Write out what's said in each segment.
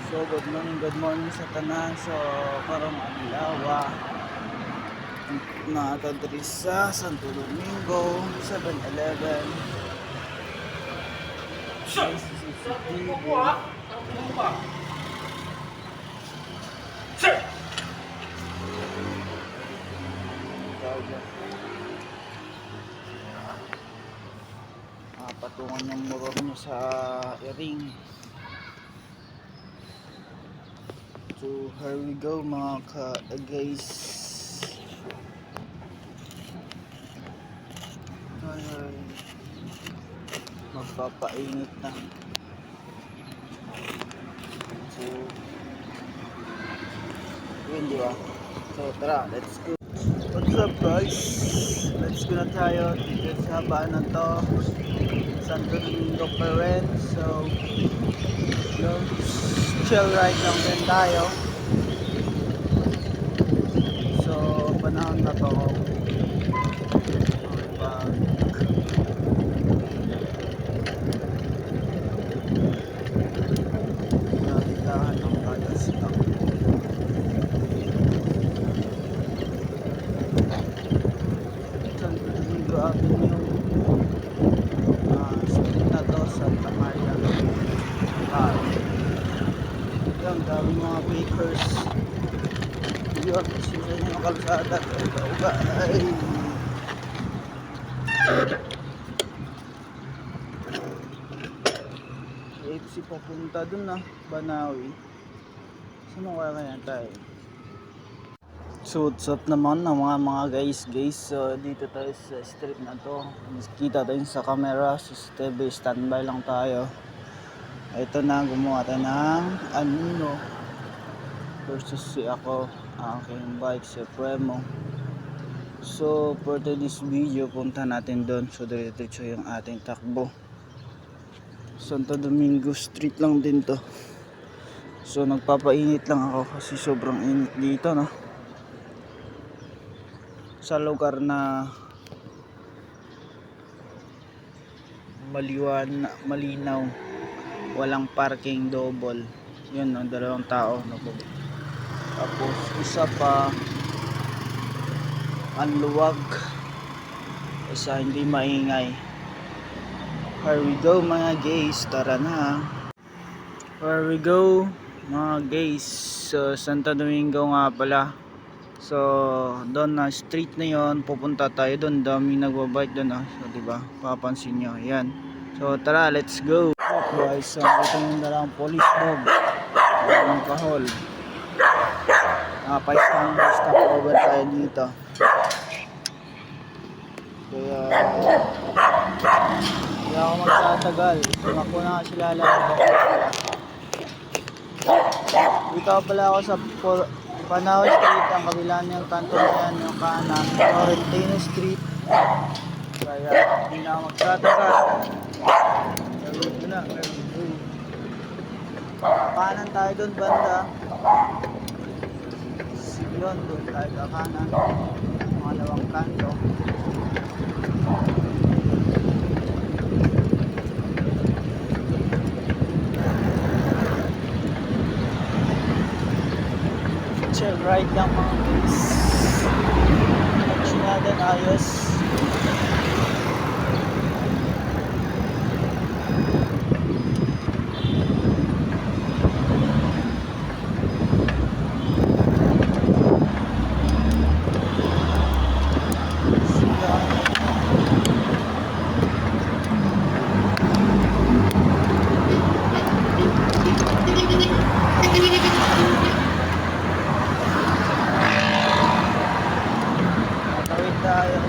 So good morning sa tanan. So karong adlaw na diri sa Santo Domingo 7-Eleven. CCTV. Patungan ng motor niya sa iring. So here we go mga guys. Ay, magpapainit na. So yun, di ba? So tara, let's go. What's up guys? Let's go na tayo dito sa habaan na to, Santo Domingo pa rin. So chill ride lang din tayo. So panahon na to nakitahan ng kagastak. Santo Domingo Avenue, street na to, Santa Maria. Yung dami mga bakers. Yun, sila yung kalsada. Ay, AFC papunta dun na Banawi. Saan kaya tayo? So what's up naman ng mga guys. So dito tayo sa street na to. Kita tayo sa camera, CCTV, standby lang tayo. Ito na, gumawa tayo ng Anino versus si ako, aking bike, si Premo. So for today's video, punta natin doon. So diretso yung ating takbo. Santo Domingo Street lang din to. So nagpapainit lang ako kasi sobrang init dito, no? Sa lugar na malinaw, walang parking double. Yun, no, dalawang tao, no? Tapos isa pa ang luwag, isa hindi maingay. Here we go mga guys, tara na. Here we go mga guys, so Santo Domingo nga pala. So doon na street na yon, pupunta tayo doon, daming nagbabike doon, so diba, papansin nyo, yan. So tara, let's go. Guys, so ito yung dalang police dog, dalang kahol. Stop over tayo dito. Kaya hindi ako magtatagal, sumako na sila lang. Dito pala ako sa Banawi Street, ang kabila niyang kanto na yan, yung kanan, Florentino Street. Kaya hindi na ako magtatagal. Kanan tayo doon banda. Yun, doon tayo sa kanan, pangalawang kanto. Chill ride lang mga guys. Action natin, ayos. Tayo.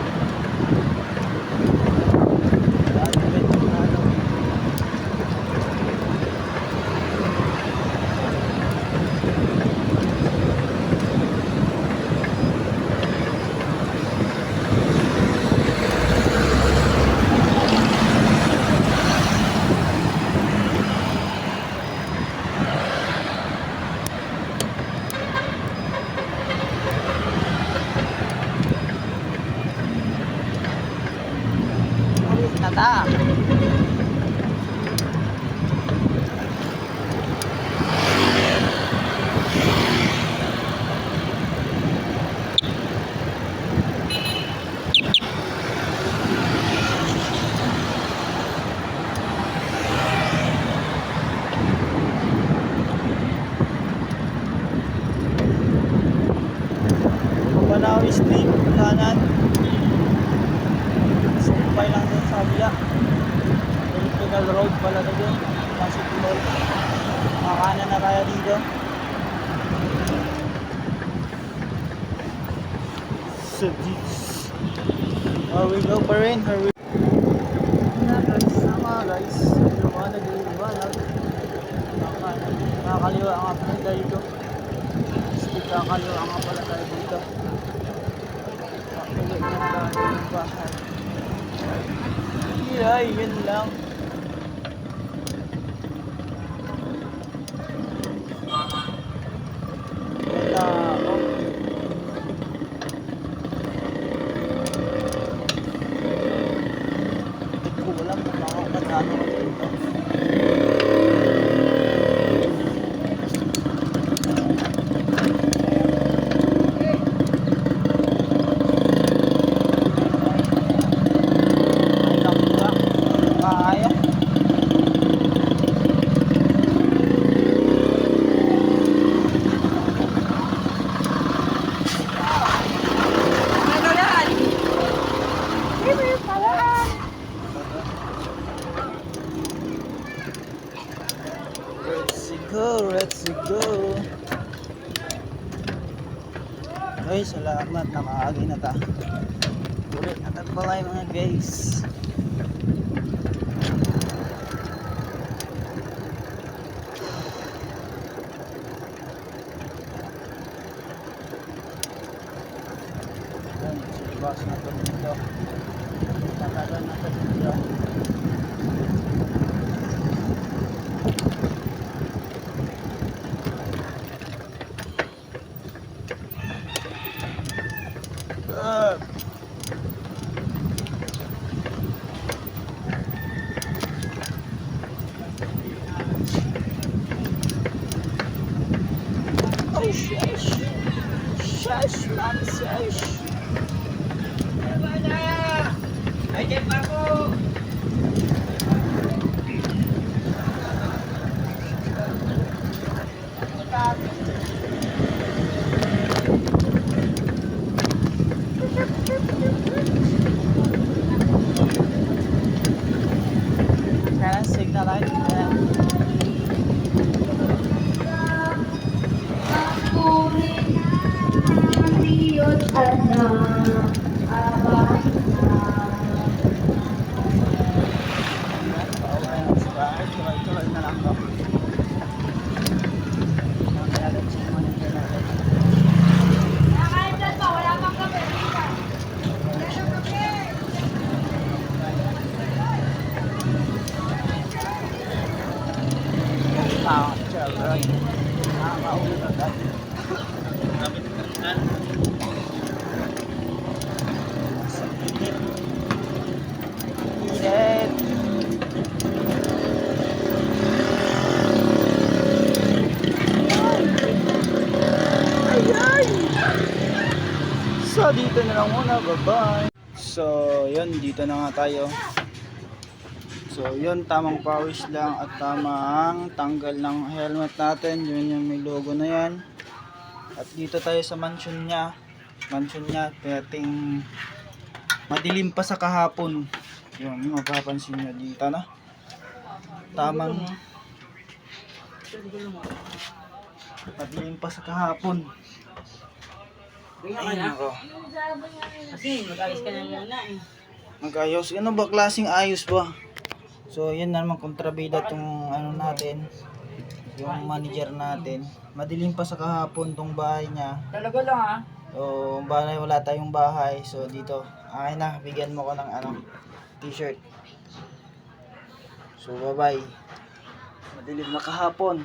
Street, Lanan. Sumpay lang doon sa kabila. Elliptical Road pala na doon. City Mall. Makakanan na tayo dito. So this. Here we go pa rin. Here we sama guys. Lumanag. Nakakaliwa nga pala tayo dito. Nakakaliwa nga pala tayo dito. Nakakaliwa nga tayo ng bahay. Yeah, yun lang. Wala ako. Hindi ko alam kung makakatano ko dito. Let's go. Ay, salamat. Nakaagi na ta. Ulit na tagbalay mga guys. Ayan, silibas na ito dito. Natagal na ito dito. Oh, shush. Shush, ma'am, shush. Ay, dyan pa ako. Kaya signal light. So dito na lang muna, bye-bye. So yun, dito na nga tayo. So yun, tamang pawis lang at tamang tanggal ng helmet natin. Yun yung may logo na yan. At dito tayo sa mansion niya. Peting madilim pa sa kahapon. Yun, mapapansin nyo dito na. Tamang madilim pa sa kahapon. Ay, nako. Kasi mag-ayos ka na muna eh. Mag-ayos. Ano ba? Klaseng ayos ba? So, yun naman kontrabida tong ano natin. Yung manager natin. Madilim pa sa kahapon tong bahay niya. Talaga lang ah. So, bahay, wala tayong bahay. So, dito. Ay na, bigyan mo ko ng ano, t-shirt. So, bye-bye. Madilim na kahapon.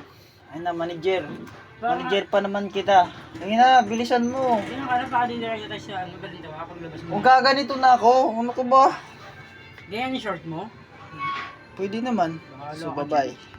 Ay na, manager. Manager pa naman kita. Ngayon na, bilisan mo. Hindi na kaya pa din direkta tayo sa ano ba dito makapaglabas mo. Kung gaganito na ako, ano ko ba? Ganyan yung short mo? Pwede naman. So, bye-bye.